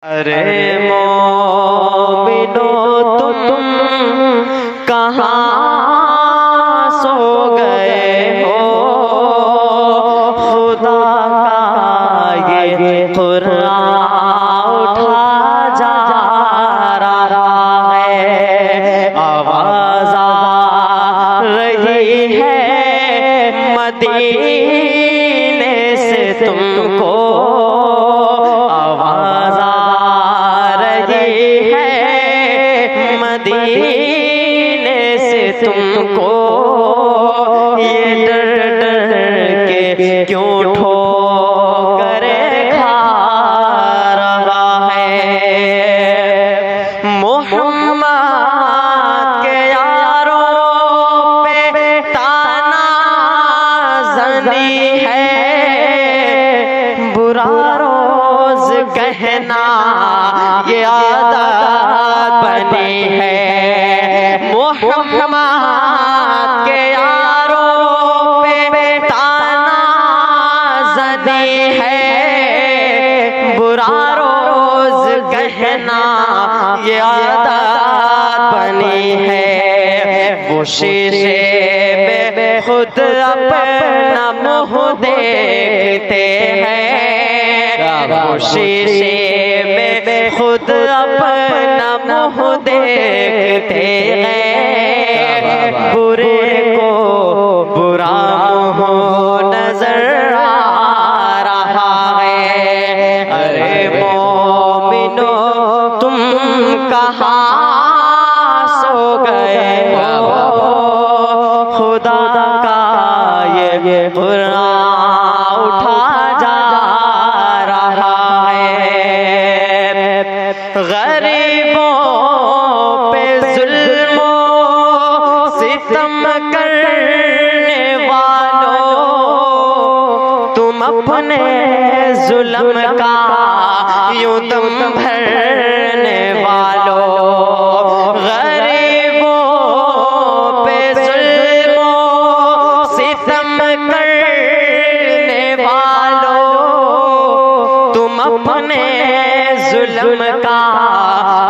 ارے مومنو تم کہاں سو گئے ہو، خدا کا یہ قرآن اٹھا جا رہا ہے، آواز آ رہی ہے مدینے سے تم کو، مدینے سے تم کو، یہ ڈر ڈر کے کیوں ٹھوکر کھا رہا ہے۔ محمد کے یاروں پہ تانا زنی ہے، برا روز کہنا یہ عادت بنی ہے۔ محمد کے یاروں پہ تانا زنی ہے، برا روز کہنا یہ عادت بنی ہے۔ وہ شیشے میں خود اپنا منہ دیکھتے ہیں، وہ شیشے میں خود اپنا منہ دیکھتے ہیں، برے کو برا ہو نظر آ رہا ہے۔ ارے مومنو تم کہاں سو گئے ہو، خدا کا یہ قرآن اٹھا جا رہا ہے۔ غریبوں پہ ظلم و ستم کرنے والوں، تم اپنے ظلم کا یوں دم بھرنے والوں، غریبوں پہ ظلم و ستم کرنے والوں، تم اپنے ظلم کا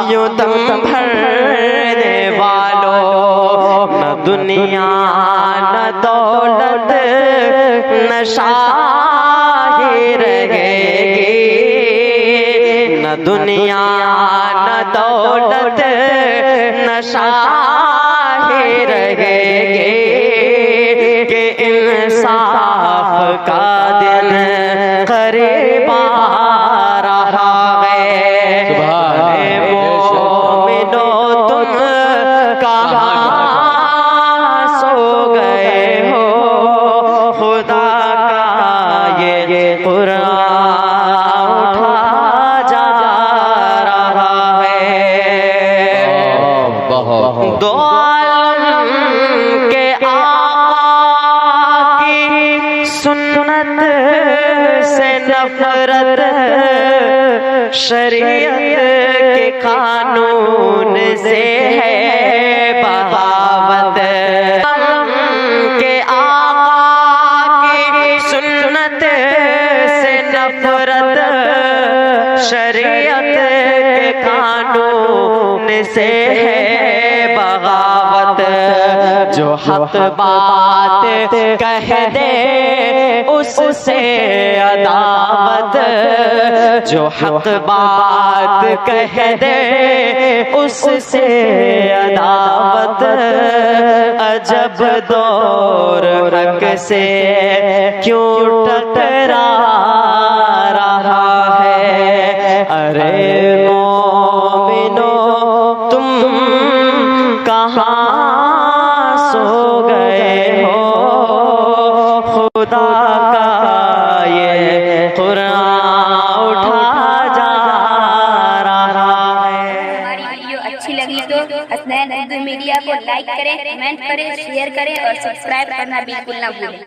یوں دم بھرنے والوں، نہ دنیا نہ دولت نہ شاہی رہے گی، نہ دنیا نہ دولت نہ شاہی رہے گی، کہ انصاف کا دن قریب آ رہا ہے۔ ارے مومنو تم کہاں سو گئے ہو، خدا کا یہ قرآن اٹھا جا رہا ہے۔ دو عالم کے آقا کی سنت سے نفرت، شریعت کے قانون سے ہے بغاوت، کے آقا کی سنت سے نفرت، شریعت کے قانون سے ہے بغاوت، جو حق بات کہہ دے اس سے عداوت، جو حق بات کہہ دے اس سے عداوت، عجب دور حق سے کیوں ٹکرا رہا ہے۔ ارے مومنو تم کہاں سو گئے ہو، خدا کا یہ قرآن اٹھا جا رہا ہے۔ ہماری ویڈیو اچھی لگی تو حسنین اردو میڈیا کو لائک کریں، کمنٹ کریں، شیئر کریں اور سبسکرائب کرنا بالکل نہ بھولیں۔